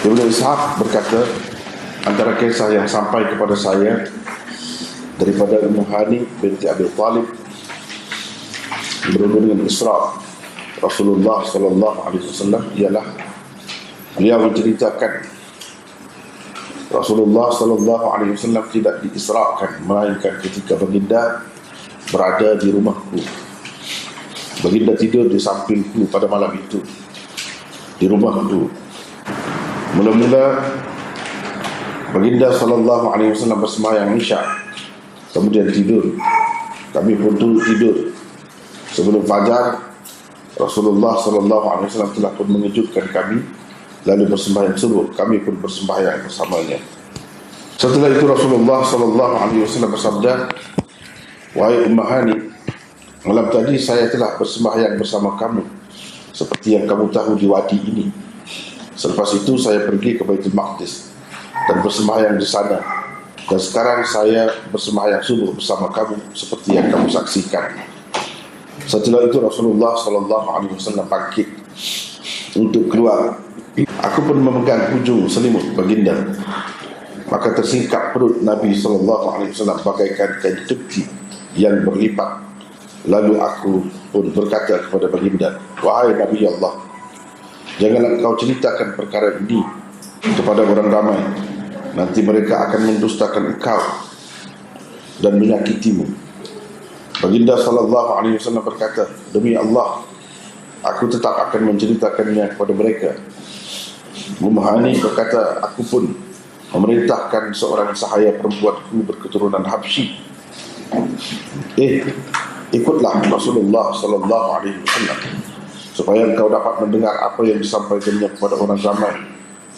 Ibnu Ishaq berkata, antara kisah yang sampai kepada saya daripada Ummu Hani binti Abi Talib berhubung dengan Isra Rasulullah sallallahu alaihi wasallam ialah beliau menceritakan Rasulullah sallallahu alaihi wasallam tidak diisrakan melainkan ketika baginda berada di rumahku. Baginda tidur di sampingku pada malam itu di rumahku. Mula-mula baginda sallallahu alaihi wasallam bersembahyang Isya, kemudian tidur. Kami pun tidur. Sebelum fajar, Rasulullah sallallahu alaihi wasallam telah pun mengejutkan kami, lalu bersembahyang subuh. Kami pun bersembahyang bersamanya. Setelah itu Rasulullah sallallahu alaihi wasallam bersabda, "Wahai Ummu Hani, malam tadi saya telah bersembahyang bersama kamu seperti yang kamu tahu di wadi ini. Selepas itu saya pergi ke Baitul Maqdis dan bersembahyang di sana. Dan sekarang saya bersembahyang subuh bersama kamu seperti yang kamu saksikan." Setelah itu Rasulullah sallallahu alaihi wasallam bangkit untuk keluar. Aku pun memegang ujung selimut baginda. Maka tersingkap perut Nabi sallallahu alaihi wasallam bagaikan kain tepti yang berlipat. Lalu aku pun berkata kepada baginda, "Wahai Nabi Allah, janganlah kau ceritakan perkara ini kepada orang ramai. Nanti mereka akan mendustakan engkau dan menyakitimu." Baginda sallallahu alaihi wasallam berkata, "Demi Allah, aku tetap akan menceritakannya kepada mereka." Ummu Hani berkata, "Aku pun memerintahkan seorang sahaya perempuanku berketurunan Habsyi, ikutlah Rasulullah sallallahu alaihi wasallam supaya engkau dapat mendengar apa yang disampaikannya kepada orang ramai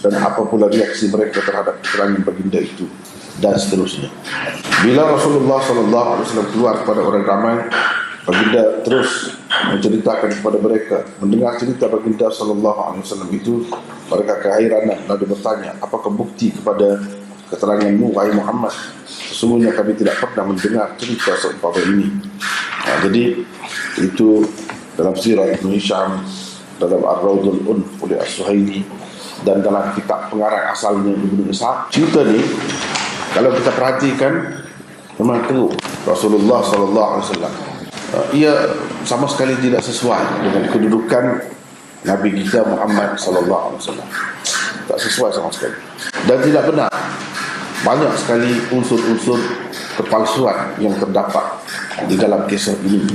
dan apa pula reaksi mereka terhadap keterangan baginda itu, dan seterusnya." Bila Rasulullah sallallahu alaihi wasallam keluar kepada orang ramai, baginda terus menceritakan kepada mereka. Mendengar cerita baginda sallallahu alaihi wasallam itu, mereka keheranan lalu bertanya, "Apakah bukti kepada keteranganmu, wahai Muhammad? Sesungguhnya kami tidak pernah mendengar cerita seumpama ini." Jadi itu dalam sirah Ibnu Hisham, dalam Ar-Rawdul Unf oleh As-Suhaili, dan dalam kitab pengarang asalnya Ibnu Ishaq. Cerita ni kalau kita perhatikan memang teruk. Rasulullah sallallahu alaihi wasallam ia sama sekali tidak sesuai dengan kedudukan Nabi kita Muhammad sallallahu alaihi wasallam. Tak sesuai sama sekali. Dan tidak benar. Banyak sekali unsur-unsur kepalsuan yang terdapat di dalam kisah ini.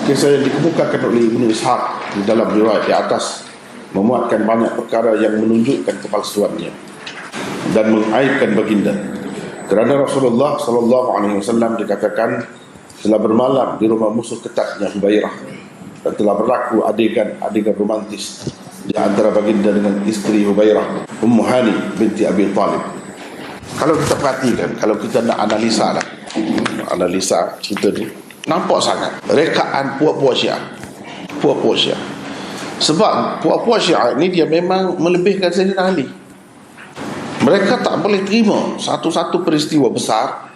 Kisah yang dikemukakan oleh Ibnu Ishaq di dalam riwayat di atas memuatkan banyak perkara yang menunjukkan kepalsuannya dan mengaibkan baginda. Kerana Rasulullah sallallahu alaihi wasallam dikatakan telah bermalam di rumah musuh ketatnya Hubairah dan telah berlaku adegan romantis di antara baginda dengan isteri Hubairah, Ummu Hani binti Abi Talib. Kalau kita perhatikan, kalau kita nak analisa cerita ni, nampak sangat rekaan puak-puak Syiah. Puak-puak Syiah. Sebab puak-puak Syiah ni dia memang melebihkan Sayyidina Ali. Mereka tak boleh terima satu-satu peristiwa besar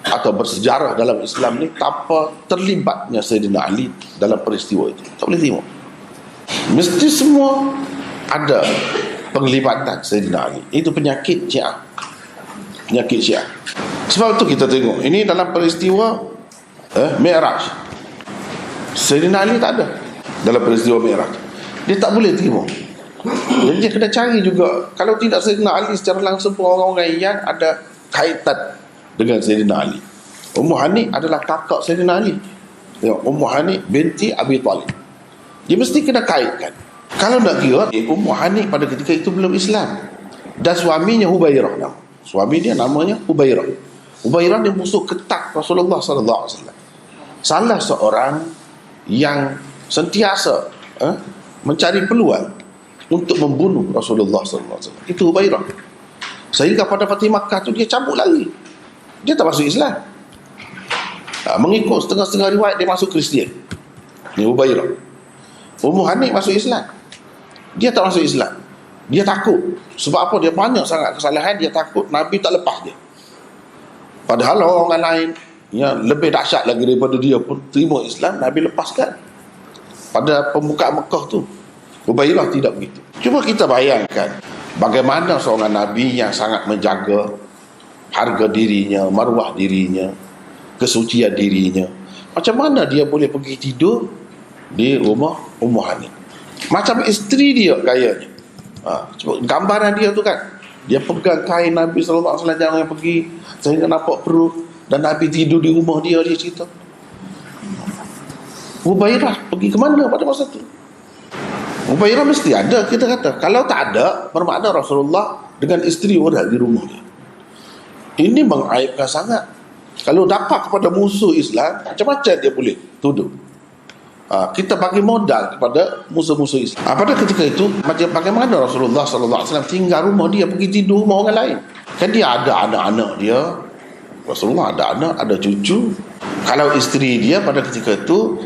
atau bersejarah dalam Islam ni tanpa terlibatnya Sayyidina Ali dalam peristiwa itu. Tak boleh terima. Mesti semua ada penglibatan Sayyidina Ali. Itu penyakit Syiah. Penyakit Syiah. Sebab itu kita tengok ini dalam peristiwa Mi'raj. Sayyidina Ali tak ada dalam peristiwa Mi'raj. Dia tak boleh terima. Jadi dia kena cari juga. Kalau tidak Sayyidina Ali secara langsung pun orang-orang yang ada kaitan dengan Sayyidina Ali. Ummu Hani adalah kakak Sayyidina Ali. Ummu Hani binti Abi Talib. Dia mesti kena kaitkan. Kalau nak kira, Ummu Hani pada ketika itu belum Islam. Dan suaminya Hubairah. Suami dia namanya Hubairah. Hubairah dia musuh ketat Rasulullah sallallahu alaihi wasallam. Salah seorang yang sentiasa mencari peluang untuk membunuh Rasulullah sallallahu alaihi wasallam. Itu Hubairah. Sehingga pada Fatih Makkah tu dia cabut lari. Dia tak masuk Islam. Mengikut setengah-setengah riwayat dia masuk Kristian. Ni Hubairah. Ummu Hani masuk Islam. Dia tak masuk Islam. Dia takut. Sebab apa? Dia banyak sangat kesalahan. Dia takut Nabi tak lepas dia. Padahal orang lain yang lebih dahsyat lagi daripada dia pun terima Islam, Nabi lepaskan. Pada pembukaan Mekah tu, Hubairah tidak begitu. Cuba kita bayangkan bagaimana seorang Nabi yang sangat menjaga harga dirinya, maruah dirinya, kesucian dirinya, macam mana dia boleh pergi tidur di rumah Ummu Hani? Macam isteri dia gayanya. Gambaran dia tu kan, dia pegang kain Nabi SAW jangan pergi sehingga nampak perut, dan Nabi tidur di rumah dia. Dia cerita Hubairah pergi ke mana pada masa tu? Hubairah mesti ada, kita kata. Kalau tak ada, bermakna Rasulullah dengan isteri orang di rumah dia. Ini mengaibkan sangat. Kalau dapat kepada musuh Islam, macam-macam dia boleh tuduh. Kita bagi modal kepada musuh-musuh Islam. Pada ketika itu, macam bagaimana Rasulullah SAW tinggal rumah dia, pergi tidur rumah orang lain. Kan dia ada anak-anak dia, Rasulullah ada anak, ada cucu. Kalau isteri dia pada ketika itu,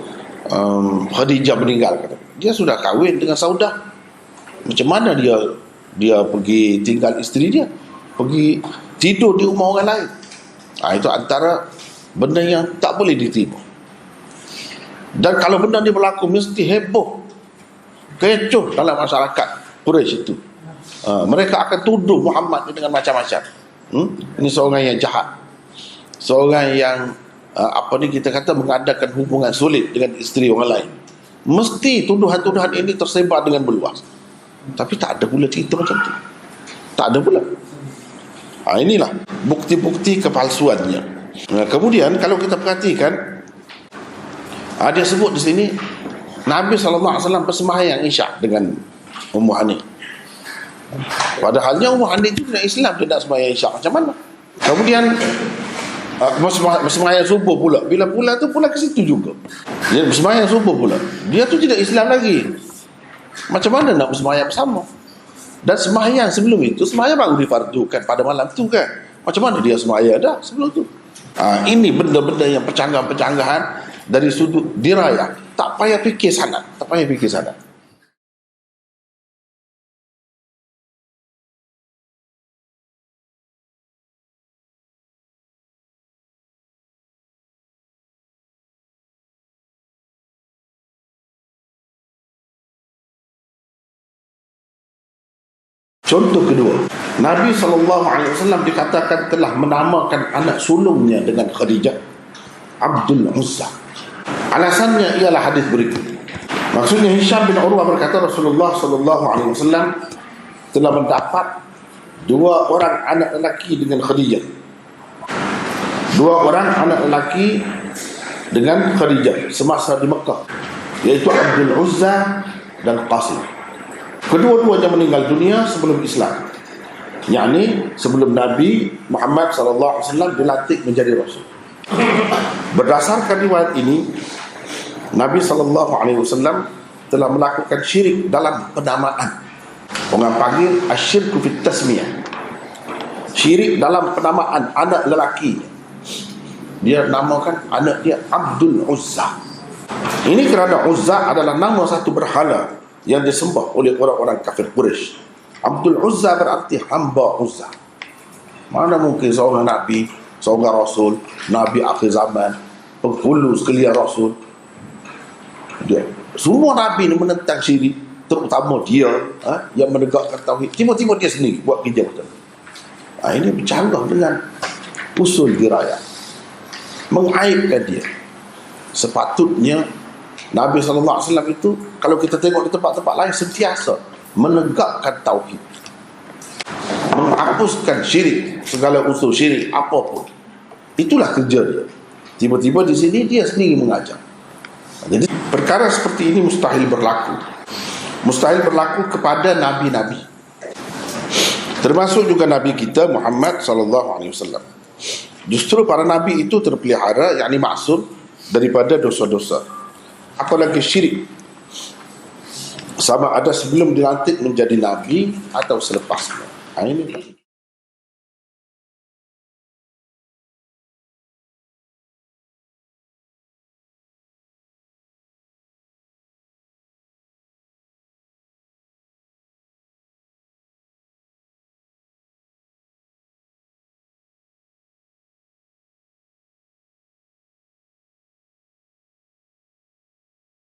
Khadijah meninggal, kata, dia sudah kahwin dengan Saudah. Macam mana dia pergi tinggal isteri dia, pergi tidur di rumah orang lain? Itu antara benda yang tak boleh diterima. Dan kalau benda ni berlaku, mesti heboh, kecoh dalam masyarakat Quraisy itu. Mereka akan tuduh Muhammad dengan macam-macam. Ini seorang yang jahat, seorang yang kita kata mengadakan hubungan sulit dengan isteri orang lain. Mesti tuduhan-tuduhan ini tersebar dengan meluas. Tapi tak ada pula cerita macam tu. Tak ada pula. Inilah bukti-bukti kepalsuannya. Kemudian kalau kita perhatikan, dia sebut di sini Nabi SAW bersembahyang Isyak dengan Ummu Hani. Padahalnya Ummu Hani itu tidak Islam, dia tak sembahyang Isyak. Macam mana? Kemudian bersembahyang subuh pula. Bila pula tu pula ke situ juga. Dia bersembahyang subuh pula. Dia tu tidak Islam lagi. Macam mana nak bersembahyang bersama? Dan sembahyang sebelum itu, sembahyang baru difardukan pada malam tu kan. Macam mana dia sembahyang dah sebelum tu? Ini benda-benda yang pencanggahan-pencanggahan dari sudut dirayah. Tak payah fikir sangat. Tak payah fikir sangat. Contoh kedua, Nabi SAW dikatakan telah menamakan anak sulungnya dengan Khadijah Abdul Uzza. Alasannya ialah hadis berikut. Maksudnya Hisham bin Urwah berkata Rasulullah SAW telah mendapat dua orang anak lelaki dengan Khadijah. Dua orang anak lelaki dengan Khadijah semasa di Mekah, yaitu Abdul Uzza dan Qasim. Kedua-duanya meninggal dunia sebelum Islam, yakni sebelum Nabi Muhammad SAW dilantik menjadi Rasul. Berdasarkan riwayat ini, Nabi SAW telah melakukan syirik dalam penamaan. Orang panggil asyirku fit tasmiyah, syirik dalam penamaan anak lelaki. Dia namakan anak dia Abdul Uzza. Ini kerana Uzza adalah nama satu berhala yang disembah oleh orang-orang kafir Quraisy. Abdul Uzza berarti hamba Uzza. Mana mungkin seorang Nabi, seorang Rasul, Nabi akhir zaman, penghulu sekalian Rasul, semua Nabi ni menentang syirik, terutama dia yang menegakkan tauhid. Tiba-tiba dia sendiri buat kerja betul. Ini bercanggah dengan usul dirayah, mengaibkan dia. Sepatutnya Nabi SAW itu, kalau kita tengok di tempat-tempat lain, sentiasa menegakkan tauhid, menghapuskan syirik, segala unsur syirik apapun. Itulah kerja dia. Tiba-tiba di sini dia sendiri mengajar. Jadi perkara seperti ini mustahil berlaku. Mustahil berlaku kepada nabi-nabi, termasuk juga nabi kita Muhammad SAW. Justru para nabi itu terpelihara, yakni maksum daripada dosa-dosa, apalagi syirik, sama ada sebelum dilantik menjadi nabi atau selepasnya. Ini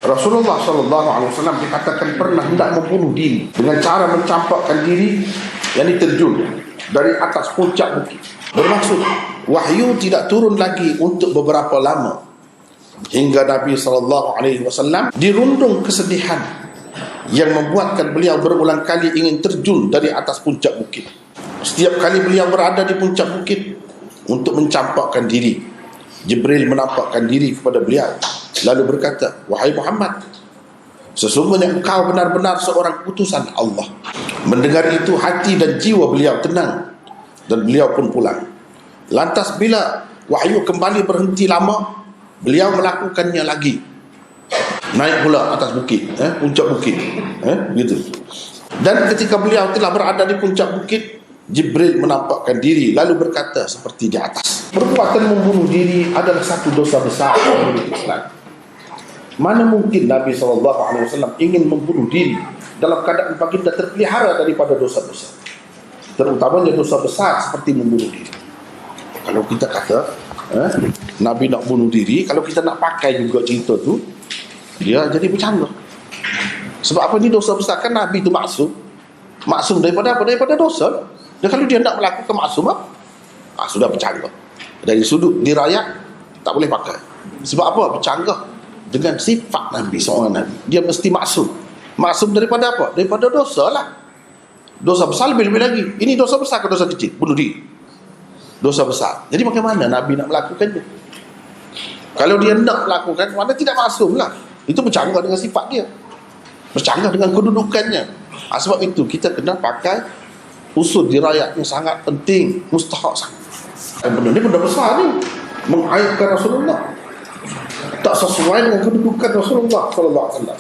Rasulullah SAW dikatakan pernah hendak membunuh diri dengan cara mencampakkan diri, yang terjun dari atas puncak bukit. Bermaksud wahyu tidak turun lagi untuk beberapa lama, hingga Nabi SAW dirundung kesedihan yang membuatkan beliau berulang kali ingin terjun dari atas puncak bukit. Setiap kali beliau berada di puncak bukit untuk mencampakkan diri, Jibril menampakkan diri kepada beliau lalu berkata, "Wahai Muhammad, sesungguhnya engkau benar-benar seorang utusan Allah." Mendengar itu hati dan jiwa beliau tenang dan beliau pun pulang. Lantas bila wahyu kembali berhenti lama, beliau melakukannya lagi, naik pula atas bukit, puncak bukit, gitu. Dan ketika beliau telah berada di puncak bukit, Jibril menampakkan diri lalu berkata seperti di atas. Perbuatan membunuh diri adalah satu dosa besar dalam Islam. Mana mungkin Nabi SAW ingin membunuh diri dalam keadaan baginda terpelihara daripada dosa-dosa, terutamanya dosa besar seperti membunuh diri. Kalau kita kata Nabi nak bunuh diri, kalau kita nak pakai juga cerita tu, dia jadi bercanggah. Sebab apa? Ini dosa besar. Kan Nabi itu maksum daripada apa? Daripada dosa. Dan kalau dia nak melakukan maksum, sudah bercanggah. Dari sudut dirayat tak boleh pakai. Sebab apa? Bercanggah dengan sifat Nabi, seorang Nabi. Dia mesti maksum daripada apa? Daripada dosa lah. Dosa besar lebih-lebih lagi. Ini dosa besar ke dosa kecil? Bunuh diri, dosa besar. Jadi bagaimana Nabi nak melakukannya? Kalau dia nak melakukan, mana tidak maksum lah. Itu bercanggah dengan sifat dia, bercanggah dengan kedudukannya. Sebab itu kita kena pakai usul dirayat yang sangat penting, mustahak sangat. Benda ni benda besar ni, mengaibkan Rasulullah, tak sesuai dengan kedudukan Rasulullah SAW.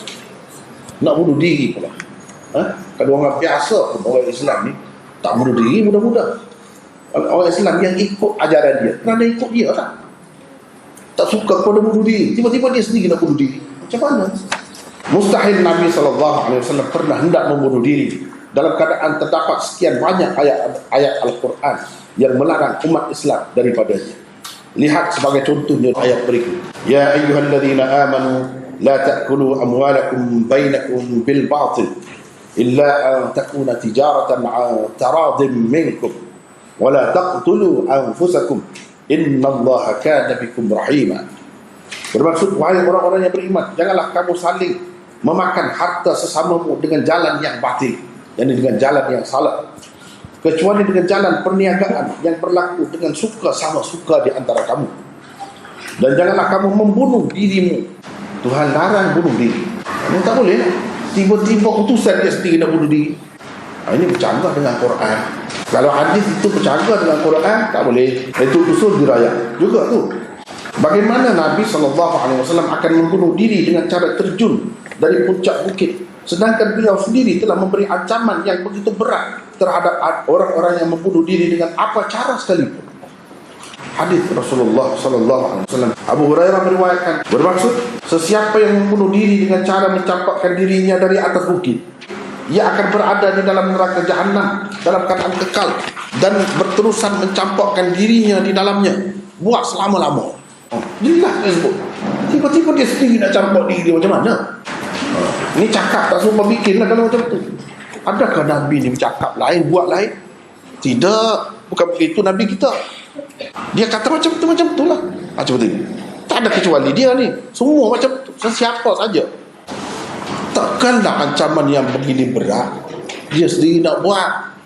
Nak bunuh diri pula. Kalau orang biasa pun, orang Islam ni tak bunuh diri mudah-mudah. Orang Islam yang ikut ajaran dia, kerana ikut dia lah, tak suka kepada bunuh diri, tiba-tiba dia sendiri nak bunuh diri. Macam mana? Mustahil Nabi SAW pernah hendak membunuh diri dalam keadaan terdapat sekian banyak ayat Al-Quran yang melarang umat Islam daripadanya. Lihat sebagai contohnya ayat berikut. Ya ayyuhalladzina amanu la ta'kulu amwalakum bainakum bil batil illa an takuna tijaratan an taradin minkum wa la taqtulu anfusakum innallaha kana bikum rahima. Bermaksud, wahai orang-orang yang beriman, janganlah kamu saling memakan harta sesamamu dengan jalan yang batil, yakni dengan jalan yang salah, kecuali dengan jalan perniagaan yang berlaku dengan suka sama suka di antara kamu. Dan janganlah kamu membunuh dirimu. Tuhan larang bunuh diri. Ini tak boleh. Tiba-tiba utusan dia sendiri nak bunuh diri. Ini bercanggah dengan Quran. Kalau hadis itu bercanggah dengan Quran, tak boleh. Itu usul dirayat juga tu. Bagaimana Nabi SAW akan membunuh diri dengan cara terjun dari puncak bukit, sedangkan beliau sendiri telah memberi ancaman yang begitu berat terhadap orang-orang yang membunuh diri dengan apa cara sekalipun. Hadis Rasulullah SAW. Abu Hurairah meriwayatkan, bermaksud, sesiapa yang membunuh diri dengan cara mencampakkan dirinya dari atas bukit, ia akan berada di dalam neraka Jahannam dalam keadaan kekal dan berterusan mencampakkan dirinya di dalamnya buat selama-lama. Jelas dia sebut. Tiba-tiba dia sendiri nak campak diri dia, macam mana? Ni cakap tak semua bikin lah kalau macam tu. Adakah Nabi ni bercakap lain, buat lain? Tidak, bukan begitu Nabi kita. Dia kata macam tu lah. Macam tu. Tak ada kecuali dia ni. Semua macam tu, sesiapa saja. Takkanlah ancaman yang begini berat dia sendiri nak buat.